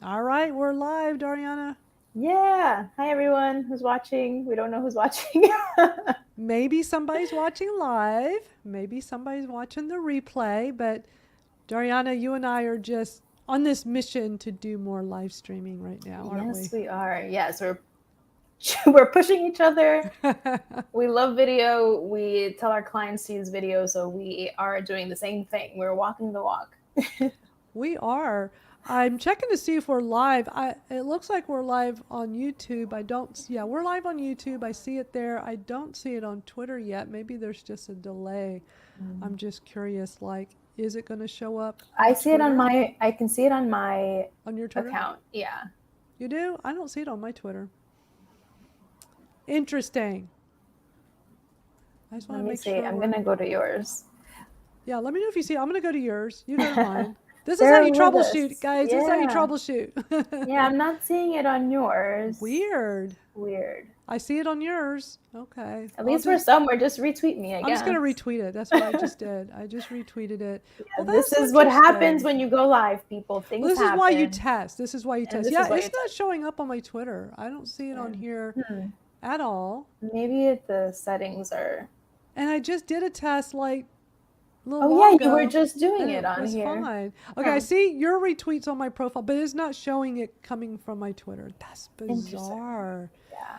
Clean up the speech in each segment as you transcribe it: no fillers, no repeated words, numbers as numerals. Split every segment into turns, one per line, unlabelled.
All right, we're live, Dariana.
Yeah. Hi, everyone who's watching. We don't know who's watching.
Maybe somebody's watching live. Maybe somebody's watching the replay. But Dariana, you and I are just on this mission to do more live streaming right now, aren't
Yes,
we?
we are. Yes, we're pushing each other. We love video. We tell our clients to use video, so we are doing the same thing. We're walking the walk.
We are. I'm checking to see if we're live. It looks like we're live on YouTube. Yeah, we're live on YouTube. I see it there. I don't see it on Twitter yet. Maybe there's just a delay. I'm just curious, like, is it going to show up
I
on
see it
Twitter?
I can see it on my
On your Twitter?
account. Yeah.
You do? I don't see it on my Twitter. Interesting. I just want
Let
to
me
make
see.
sure
I'm
we're.
gonna go to yours.
Yeah, let me know if you see. I'm going to go to yours. You go to mine. This is how
Bear
you
with
troubleshoot,
us.
guys. This is how you
Yeah.
troubleshoot.
Yeah, I'm not seeing it on yours.
Weird.
Weird.
I see it on yours. Okay.
At least we're somewhere. Just retweet me, I
I'm just
guess.
going to retweet it. That's what I just did. I just retweeted it. Well,
Yeah, this
that's
is what happens
interesting.
when you go live, people.
Well,
Things
this is why you
happen.
test. This is why you
And
test.
this is
Yeah,
why
it's
you
not
test.
showing up on my Twitter. I don't see it on here
Hmm.
at all.
Maybe the settings are.
And I just did a test like a little
Oh
while
yeah, you were
ago,
just doing
and
it
it
on
was
here.
fine. Okay, I
Huh.
see your retweets on my profile, but it's not showing it coming from my Twitter. That's
Interesting.
bizarre.
Yeah.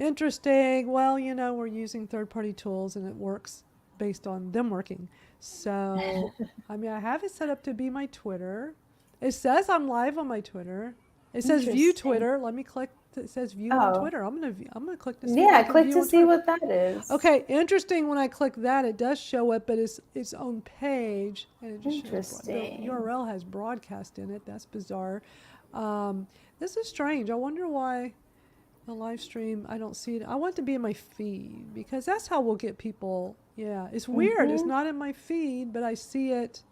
Interesting. Well, we're using third-party tools and it works based on them working. So, I mean, I have it set up to be my Twitter. It says I'm live on my Twitter. It says view
Interesting.
Twitter. Let me click. It says view on
Oh.
Twitter. I'm gonna click to see if I
Yeah,
can
click
view
to
on
see
Twitter.
what that is.
Okay, interesting. When I click that, it does show up, but it's its own page, and it just shows the
Interesting.
URL has broadcast in it. That's bizarre. Um, this is strange. I wonder why the live stream I don't see it. I want it to be in my feed because that's how we'll get people. Yeah, it's weird. It's
Mm-hmm.
not in my feed, but I see it.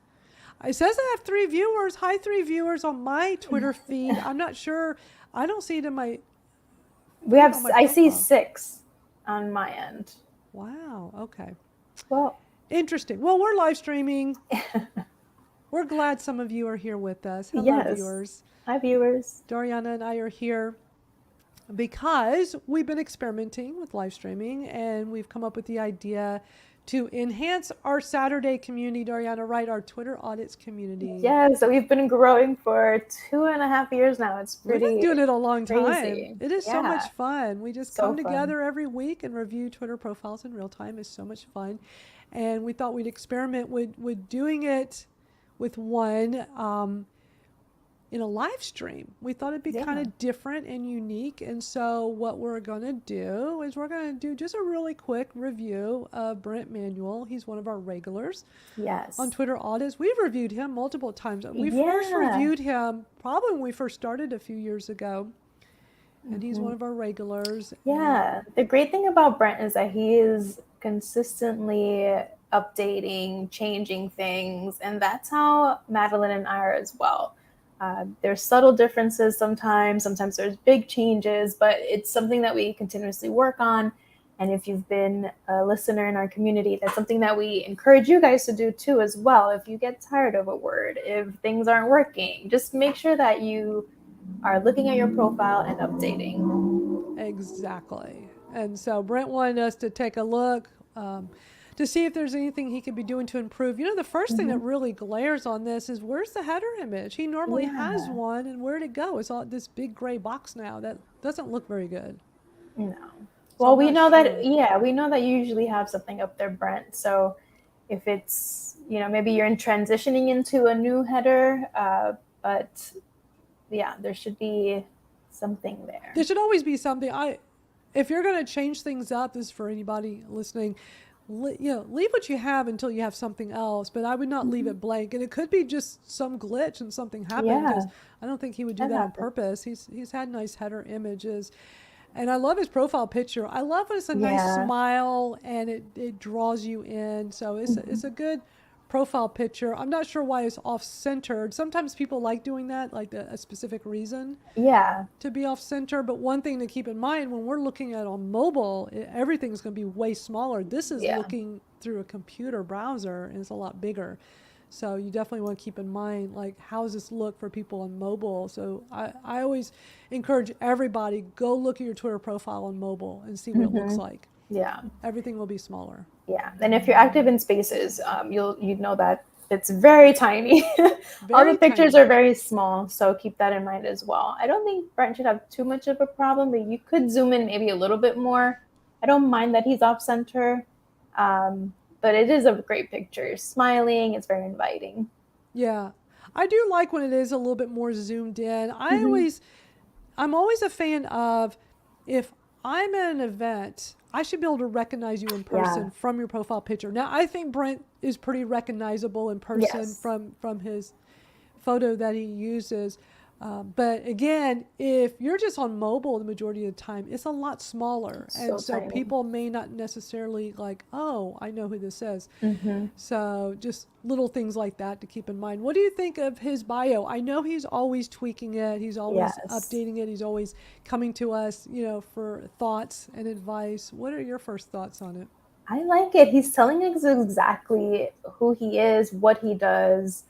It says I have 3 viewers. Hi, 3 viewers on my Twitter feed. I'm not sure. I don't see it in my
We
feed
have.
on my
I see
profile.
6 on my end.
Wow. Okay.
Well.
Interesting. Well, we're live streaming. We're glad some of you are here with us. Hello,
Yes.
viewers.
Hi, viewers.
Dariana and I are here because we've been experimenting with live streaming and we've come up with the idea to enhance our Saturday community, Dariana, right? Our Twitter audits community.
Yeah. So we've been growing for 2.5 years now. It's
We've been
pretty
doing it a long time.
crazy.
It is so
Yeah.
much fun. We just
So
come
fun.
together every week and review Twitter profiles in real time. It's so much fun. And we thought we'd experiment with doing it with one in a live stream. We thought it'd be kind
Yeah.
of different and unique. And so what we're going to do is we're going to do just a really quick review of Brent Manuel. He's one of our regulars on
Yes.
Twitter audits. We've reviewed him multiple times. We first
Yeah.
reviewed him probably when we first started a few years ago. And he's
Hmm.
one of our regulars. And
Yeah. The great thing about Brent is that he is consistently updating, changing things, and that's how Madeline and I are as well. There's subtle differences sometimes. Sometimes there's big changes, but it's something that we continuously work on. And if you've been a listener in our community, that's something that we encourage you guys to do too as well. If you get tired of a word, if things aren't working, just make sure that you are looking at your profile and updating.
exactly. And so Brent wanted us to take a look to see if there's anything he could be doing to improve. The first thing that
Mm-hmm.
really glares on this is where's the header image? He normally has
Yeah.
one, and where'd it go? It's all this big gray box now that doesn't look very good.
No.
So
Well,
I'm
we
not
know that,
sure.
yeah, we know that you usually have something up there, Brent. So if it's, maybe you're in transitioning into a new header, but yeah, there should be something
There
there.
should always be something. If you're going to change things up, this is for anybody listening. Leave what you have until you have something else. But I would not leave
Mhm.
it blank, and it could be just some glitch and something happened because
Yeah,
I don't think he would do
that
that on
happens.
purpose. He's had nice header images, and I love his profile picture. I love when it's a nice
Yeah.
smile and it draws you in. So it's
Hmm.
a good profile picture. I'm not sure why it's off centered. Sometimes people like doing that, like a specific reason
Yeah.
to be off center. But one thing to keep in mind when we're looking at on mobile, everything's going to be way smaller. This is
Yeah.
looking through a computer browser and it's a lot bigger. So you definitely want to keep in mind, like, how does this look for people on mobile? So I always encourage everybody, go look at your Twitter profile on mobile and see what it looks
Mm-hmm.
like.
Yeah.
Everything will be smaller.
Yeah. And if you're active in Spaces, you'd know that it's very tiny. All the
Very
pictures
tiny.
are very small, so keep that in mind as well. I don't think Brent should have too much of a problem, but you could zoom in maybe a little bit more. I don't mind that he's off center, but it is a great picture. Smiling, it's very inviting.
Yeah. I do like when it is a little bit more zoomed in.
Mm-hmm.
I'm always a fan of, if I'm at an event, I should be able to recognize you in
Yeah.
person from your profile picture. Now, I think Brent is pretty recognizable in person
Yes.
from his photo that he uses. But again, if you're just on mobile the majority of the time, it's a lot smaller. And
So
so
tiny.
people may not necessarily like, oh, I know who this is.
Mm-hmm.
So just little things like that to keep in mind. What do you think of his bio? I know he's always tweaking it. He's always
Yes.
updating it. He's always coming to us, for thoughts and advice. What are your first thoughts on it?
I like it. He's telling us exactly who he is, what he does,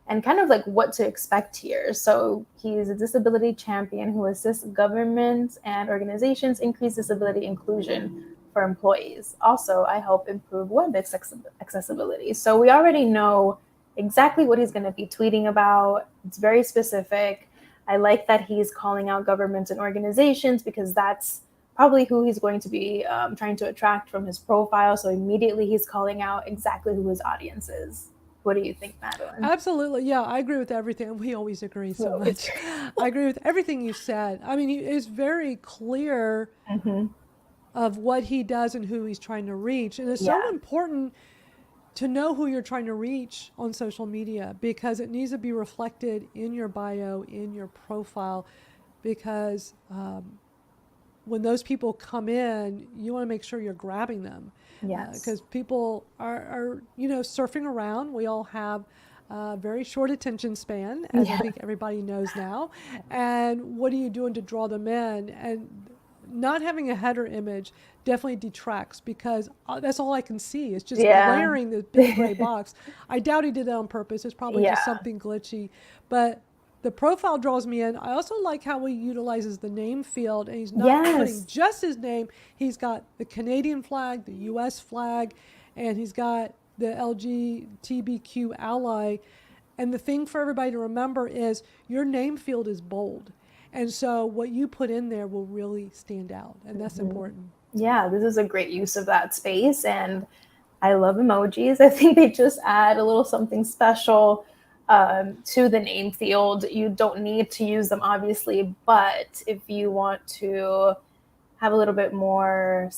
and kind of like what to expect here. So he's a disability champion who assists governments and organizations increase disability inclusion for employees. Also, I help improve web accessibility. So we already know exactly what he's going to be tweeting about. It's very specific. I like that he's calling out governments and organizations because that's probably who he's going to be trying to attract from his profile. So immediately he's calling out exactly who his audience is. What do you think, Madeline?
Absolutely. Yeah, I agree with everything. We always agree so
Well, it's
much. I agree with everything you said. I mean, he is very clear
mm-hmm.
of what he does and who he's trying to reach. And it's so
Yeah.
important to know who you're trying to reach on social media, because it needs to be reflected in your bio, in your profile, because when those people come in, you want to make sure you're grabbing them,
Yes.
because people are, surfing around. We all have a very short attention span, as I
Yeah.
think everybody knows now. And what are you doing to draw them in? And not having a header image definitely detracts, because that's all I can see. It's just
Yeah.
glaring, the big gray box. I doubt he did that on purpose. It's probably just
Yeah.
something glitchy. But the profile draws me in. I also like how he utilizes the name field, and he's not putting
Yes.
just his name. He's got the Canadian flag, the US flag, and he's got the LGBTQ ally. And the thing for everybody to remember is your name field is bold. And so what you put in there will really stand out. And that's
Mm-hmm.
important.
Yeah, this is a great use of that space. And I love emojis. I think they just add a little something special to the name field. You don't need to use them, obviously, but if you want to have a little bit more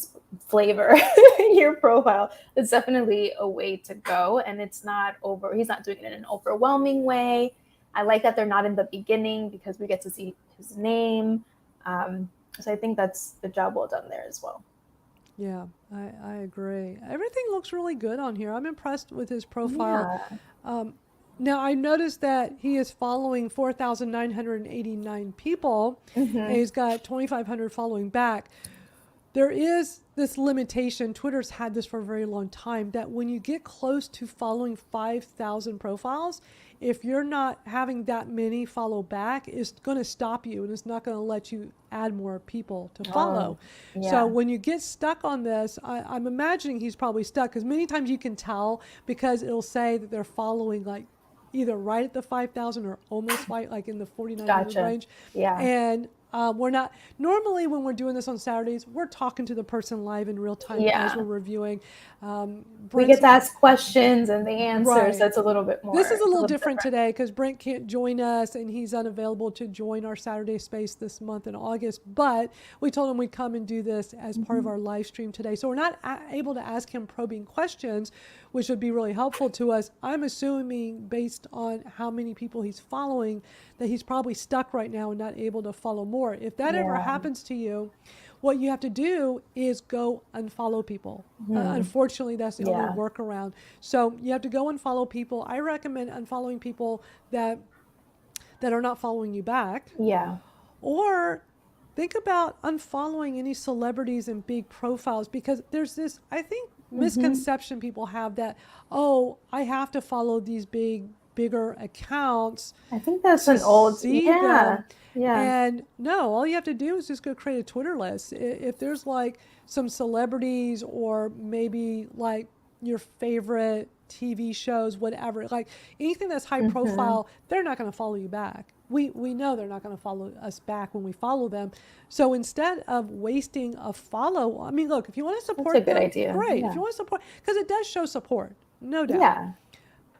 flavor in your profile, it's definitely a way to go. And it's not over, he's not doing it in an overwhelming way. I like that they're not in the beginning because we get to see his name. So I think that's the job well done there as well.
Yeah, I agree. Everything looks really good on here. I'm impressed with his profile.
Yeah.
Um, Now, I noticed that he is following 4,989 people, and
Mm-hmm.
he's got 2,500 following back. There is this limitation. Twitter's had this for a very long time, that when you get close to following 5,000 profiles, if you're not having that many follow back, it's going to stop you, and it's not going to let you add more people to
Oh,
follow. So
yeah.
when you get stuck on this, I'm imagining he's probably stuck, because many times you can tell, because it'll say that they're following like either right at the 5,000 or almost right, like in the 4,900
Gotcha.
range.
Yeah.
And we're not, normally when we're doing this on Saturdays, we're talking to the person live in real time as
Yeah.
we're reviewing.
We get
Brent's
to ask questions and the answers.
right.
That's a little bit
This
more,
is a
it's a
little
little
different
different.
today because Brent can't join us, and he's unavailable to join our Saturday space this month in August. But we told him we'd come and do this as part of
Mm-hmm.
our live stream today. So we're not able to ask him probing questions, which would be really helpful to us. I'm assuming, based on how many people he's following, that he's probably stuck right now and not able to follow more. If that ever
Yeah.
happens to you, what you have to do is go unfollow people.
Hmm.
Unfortunately, that's the only
Yeah.
workaround. So you have to go unfollow people. I recommend unfollowing people that are not following you back,
Yeah.
or think about unfollowing any celebrities and big profiles, because there's this, I think misconception people have that, oh, I have to follow these bigger accounts
I think that's
to
an old,
see
yeah,
them.
yeah.
And no, all you have to do is just go create a Twitter list. If there's like some celebrities or maybe like your favorite TV shows, whatever, like anything that's high
Hmm.
profile, they're not going to follow you back. We know they're not going to follow us back when we follow them. So instead of wasting a follow, I mean, look, if you want to
That's a
support
good
them,
idea.
great. If
Yeah.
you want to support, because it does show support, no doubt.
Yeah.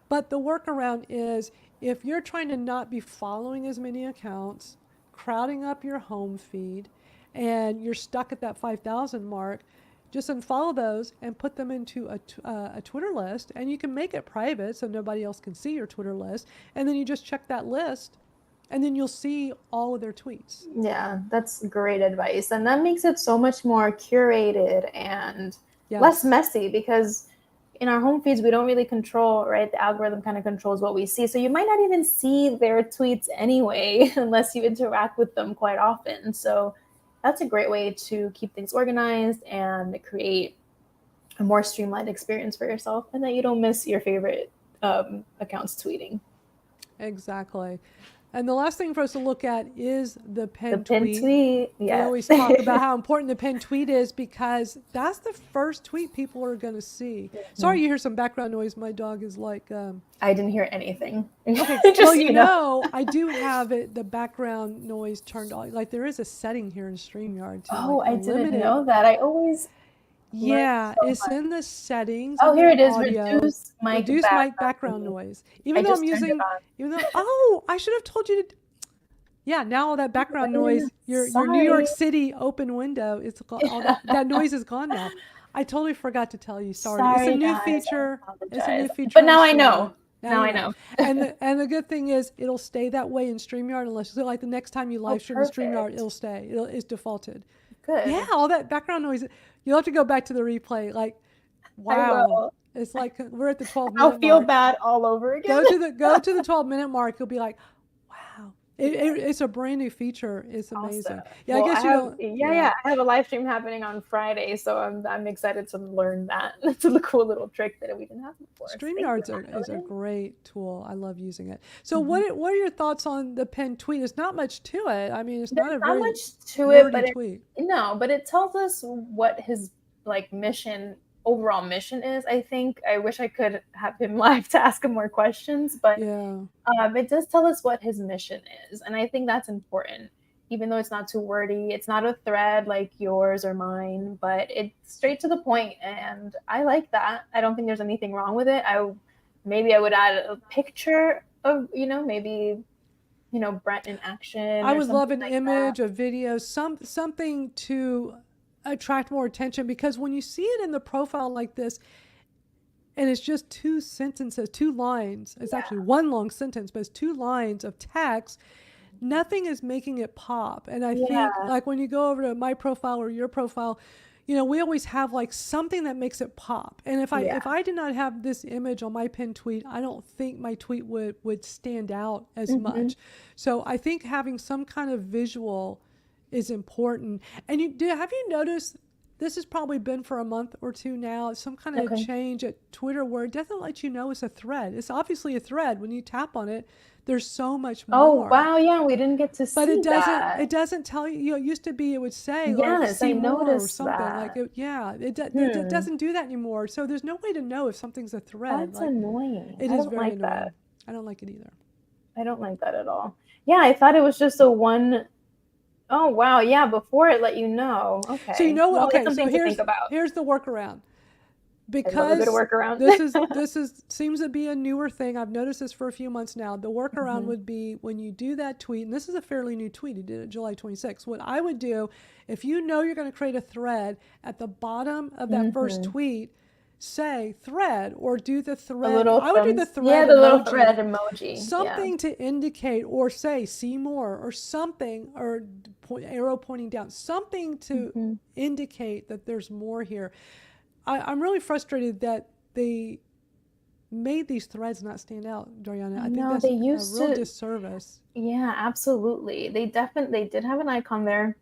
But the workaround is if you're trying to not be following as many accounts, crowding up your home feed, and you're stuck at that 5,000 mark, just unfollow those and put them into a Twitter list. And you can make it private so nobody else can see your Twitter list. And then you just check that list, and then you'll see all of their tweets.
Yeah, that's great advice. And that makes it so much more curated and less
Yes.
messy because in our home feeds, we don't really control, right? The algorithm kind of controls what we see. So you might not even see their tweets anyway, unless you interact with them quite often. So that's a great way to keep things organized and create a more streamlined experience for yourself and that you don't miss your favorite accounts tweeting.
Exactly. And the last thing for us to look at is the
The
pinned
pin
tweet.
tweet,
We
yes.
always talk about how important the pinned tweet is because that's the first tweet people are going to see. Sorry, you hear some background noise. My dog is like,
I didn't hear anything.
okay,
Just
well,
so
you
you know.
know, I do have it, the background noise turned on. Like there is a setting here in StreamYard to
Oh,
like
I didn't
eliminate.
know that. I always learn
Yeah,
so
it's
much.
in the settings
Oh,
under
here
the
it is.
audio.
Reduce mic
Reduce mic
background
background
noise.
noise.
I
Even though I'm
just turned it
using,
on.
even though, oh, I should have told you to. Yeah, now all that background noise, your New York
Sorry.
City open window, it's all
Yeah.
that noise is gone now. I totally forgot to tell you. Sorry. It's a
Sorry,
new
guys. I
feature. It's a
apologize.
new feature
But
on
now I know.
StreamYard. Now
Now
you
I
know.
know.
And the good thing is it'll stay that way in StreamYard unless so like the next time you
Oh,
live stream in StreamYard,
perfect.
it'll stay. It's defaulted. Yeah,
Good.
all that background noise. You'll have to go back to the replay. Like,
I
wow.
will.
It's like we're at the 12
I'll
minute
feel
mark.
bad all over again.
Go to the 12-minute mark. You'll be like, wow. It's a brand new feature. It's
Awesome.
amazing. Yeah, I
Well, I
guess you
have
don't. Yeah,
yeah, I have a live stream happening on Friday, so I'm excited to learn that. It's a cool little trick that we didn't have before. So thank you,
Is a
Madeline.
great tool. I love using it. So
Mhm.
what are your thoughts on the pinned tweet? It's not much to it. I mean, it's not
There's
a
not
very
much to it,
wordy
but it
tweet.
no, but it tells us what his like mission overall mission is. I think I wish I could have him live to ask him more questions, but
Yeah.
it does tell us what his mission is, and I think that's important. Even though it's not too wordy, it's not a thread like yours or mine, but it's straight to the point, and I like that. I don't think there's anything wrong with it. Maybe I would add a picture of maybe Brent in action
I
or
would love
something
an
like that.
image, a video, something to attract more attention because when you see it in the profile like this, and it's just two sentences, two lines. It's
Yeah.
actually one long sentence, but it's two lines of text. Nothing is making it pop. And I think
Yeah.
like when you go over to my profile or your profile, we always have like something that makes it pop. And
Yeah.
if I did not have this image on my pinned tweet, I don't think my tweet would stand out as
Hmm.
much. So I think having some kind of visual is important. And have you noticed this has probably been for a month or two now, some kind of
Okay.
change at Twitter where it doesn't let you know it's a thread. It's obviously a thread. When you tap on it, there's so much
Oh,
more.
wow. Yeah, we didn't get to
But
see that.
it doesn't tell you, it used to be it would say like
Yes, I
see more or
noticed
something like
that.
it, yeah, it
Hmm.
doesn't do that anymore. So there's no way to know if something's a thread.
That's
Like
annoying.
it
I
is
don't
very
like
annoying.
that.
I don't like it either.
I don't like that at all. Yeah, I thought it was just a one. Oh, wow. Yeah, before it let you know.
So
Okay. Well, it's
okay, so
something to think about.
here's the workaround.
I love a good
Because
workaround.
this is seems to be a newer thing. I've noticed this for a few months now. The workaround
Hmm.
would be when you do that tweet, and this is a fairly new tweet. He did it July 26th. What I would do, if you know you're going to create a thread, at the bottom of that first
Hmm.
tweet, say thread or do the
A
thread.
little
I would do the
thumbs. Yeah,
thread
the little thread
emoji,
emoji. Yeah.
something to indicate or say see more or something or arrow pointing down, something to
Hmm.
indicate that there's more here. I'm really frustrated that they made these threads not stand out, Dariana.
I
I think
know
that's
they
a
used
real
to.
disservice.
Yeah, absolutely. They did have an icon there.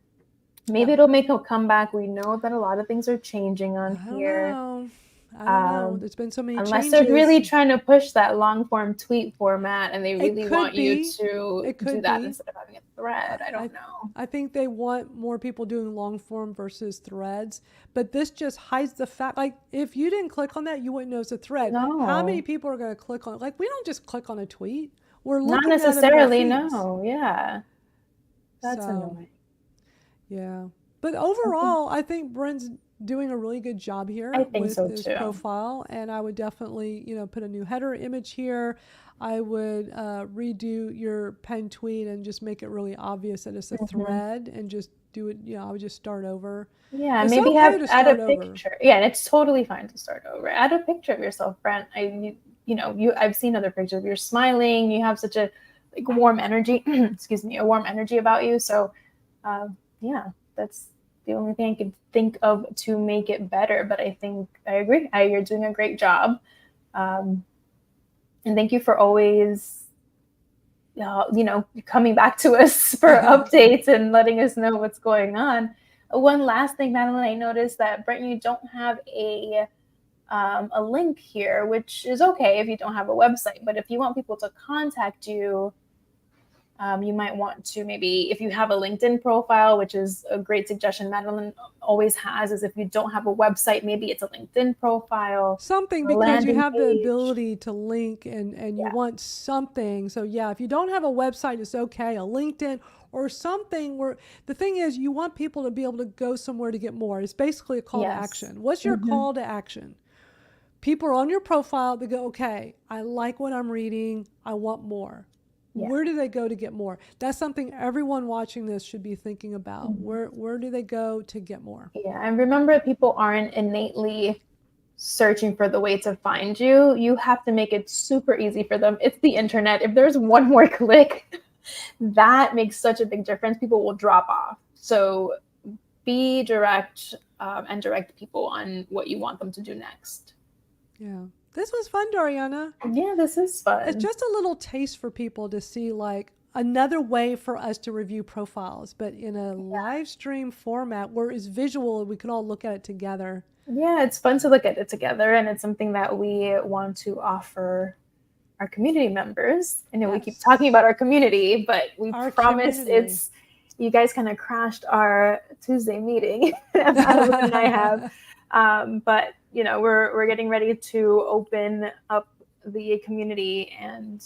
Yeah.
Maybe it'll make a comeback. We know that a lot of things are changing on
I don't
here.
know. I don't know. There's been so many
Unless
changes.
they're really trying to push that long form tweet format and they really want you to do that instead of having a thread. I don't know.
I think they want more people doing long form versus threads, but this just hides the fact. Like, if you didn't click on that, you wouldn't know it's a thread.
No.
How many people are going to click on it? Like, we don't just click on a tweet. We're
not
looking
necessarily.
at it
No, yeah, that's annoying.
Yeah, but overall, I think Brent's doing a really good job here with his profile, and I would definitely, put a new header image here. I would redo your pinned tweet and just make it really obvious that it's a thread, and just do it. I would just start over.
Yeah, it's maybe add a picture. Yeah, and it's totally fine to start over. Add a picture of yourself, Brent. I've seen other pictures. You're smiling. You have such a warm energy. Excuse me, a warm energy about you. So, yeah, that's the only thing I could think of to make it better. But I think I agree. You're doing a great job. And thank you for always, coming back to us for updates and letting us know what's going on. One last thing, Madeline, I noticed that, Brent, you don't have a link here, which is okay if you don't have a website. But if you want people to contact you, you might want to, maybe if you have a LinkedIn profile, which is a great suggestion Madeline always has, is if you don't have a website, maybe it's a LinkedIn profile.
Something, because you have the ability to link and you want something. So yeah, if you don't have a website, it's okay. A LinkedIn or something where the thing is you want people to be able to go somewhere to get more. It's basically a call to action. What's your call to action? People are on your profile, they go, okay, I like what I'm reading. I want more. Yeah. Where do they go to get more? That's something everyone watching this should be thinking about. Where do they go to get more?
Yeah, and remember, people aren't innately searching for the way to find you. You have to make it super easy for them. It's the internet. If there's one more click, that makes such a big difference. People will drop off. So be direct and direct people on what you want them to do next.
Yeah. This was fun, Doriana.
Yeah, this is fun.
It's just a little taste for people to see another way for us to review profiles, but in a live stream format where it's visual and we can all look at it together.
Yeah, it's fun to look at it together, and it's something that we want to offer our community members. I know we keep talking about our community, but we promise you guys kind of crashed our Tuesday meeting that Madeline and I have. But we're getting ready to open up the community, and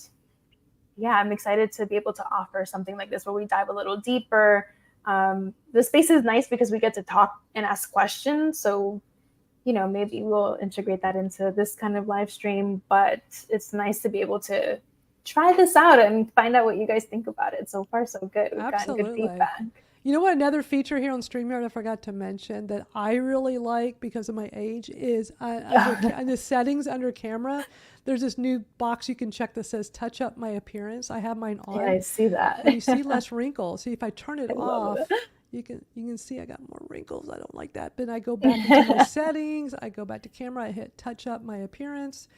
I'm excited to be able to offer something like this where we dive a little deeper. The space is nice because we get to talk and ask questions. So, maybe we'll integrate that into this kind of live stream, but it's nice to be able to try this out and find out what you guys think about it. So far, so good. We've gotten good feedback.
You know what, another feature here on StreamYard I forgot to mention that I really like because of my age is in the settings under camera, there's this new box you can check that says touch up my appearance. I have mine on.
Yeah, I see that.
And you see less wrinkles. See, if I turn it off, you can see I got more wrinkles. I don't like that. But I go back into my settings. I go back to camera. I hit touch up my appearance.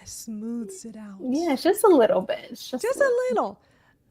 It smooths it out.
Yeah, it's just a little bit. It's just
a little.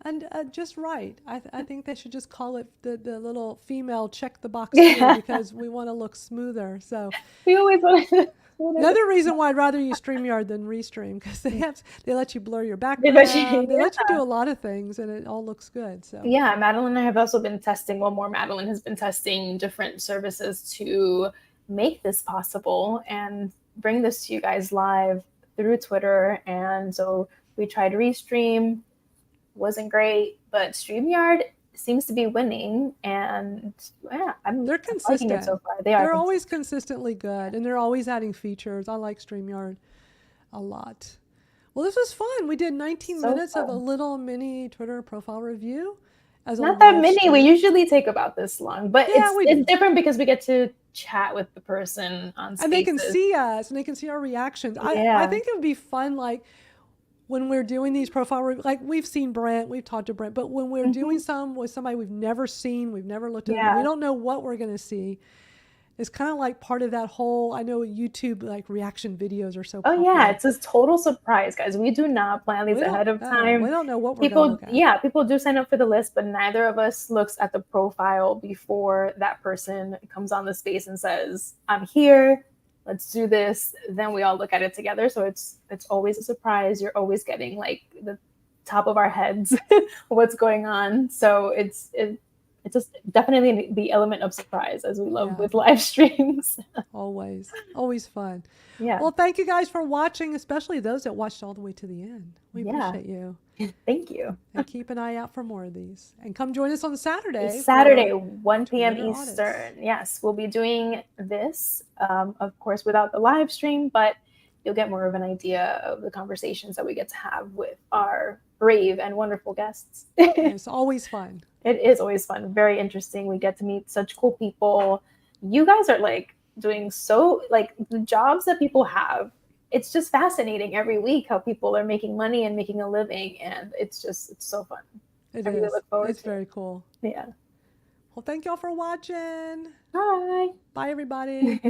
And just right. I think they should just call it the little female check the box because we want to look smoother. So
we always want to.
Another reason why I'd rather use StreamYard than Restream, because they let you blur your background. They let you do a lot of things, and it all looks good. So
yeah, Madeline and I have also been testing. Madeline has been testing different services to make this possible and bring this to you guys live through Twitter. And so we tried Restream. Wasn't great, but StreamYard seems to be winning, and
they're consistent.
Liking it so far.
They're always consistently good, and they're always adding features. I like StreamYard a lot. Well, this was fun. We did 19 minutes of a little mini Twitter profile review.
Not that many. We usually take about this long, but it's different because we get to chat with the person on Spaces.
And they can see us, and they can see our reactions. I think it would be fun, when we're doing these profile reviews, we've seen Brent, we've talked to Brent, but when we're doing some with somebody we've never seen, we've never looked at them, we don't know what we're going to see. It's kind of like part of that whole, I know YouTube reaction videos are so popular.
Oh yeah, it's a total surprise, guys. We do not plan these ahead of time.
We don't know what we're going to look at.
Yeah, people do sign up for the list, but neither of us looks at the profile before that person comes on the space and says, I'm here. let's do this. Then we all look at it together. So it's always a surprise. You're always getting like the top of our heads what's going on. So it's just definitely the element of surprise, as we love with live streams.
Always fun.
Yeah.
Well, thank you guys for watching, especially those that watched all the way to the end. We appreciate you.
Thank you.
And keep an eye out for more of these. And come join us on Saturday.
Saturday, 1 p.m. Eastern.
Audits.
Yes, we'll be doing this, of course, without the live stream, but you'll get more of an idea of the conversations that we get to have with our brave and wonderful guests.
It's always fun.
It is always fun. Very interesting. We get to meet such cool people. You guys are like doing so, like the jobs that people have. It's just fascinating every week how people are making money and making a living. And it's so fun.
It
I really
is.
look forward
It's
to
very cool.
Yeah.
Well, thank y'all for watching.
Bye.
Bye, everybody.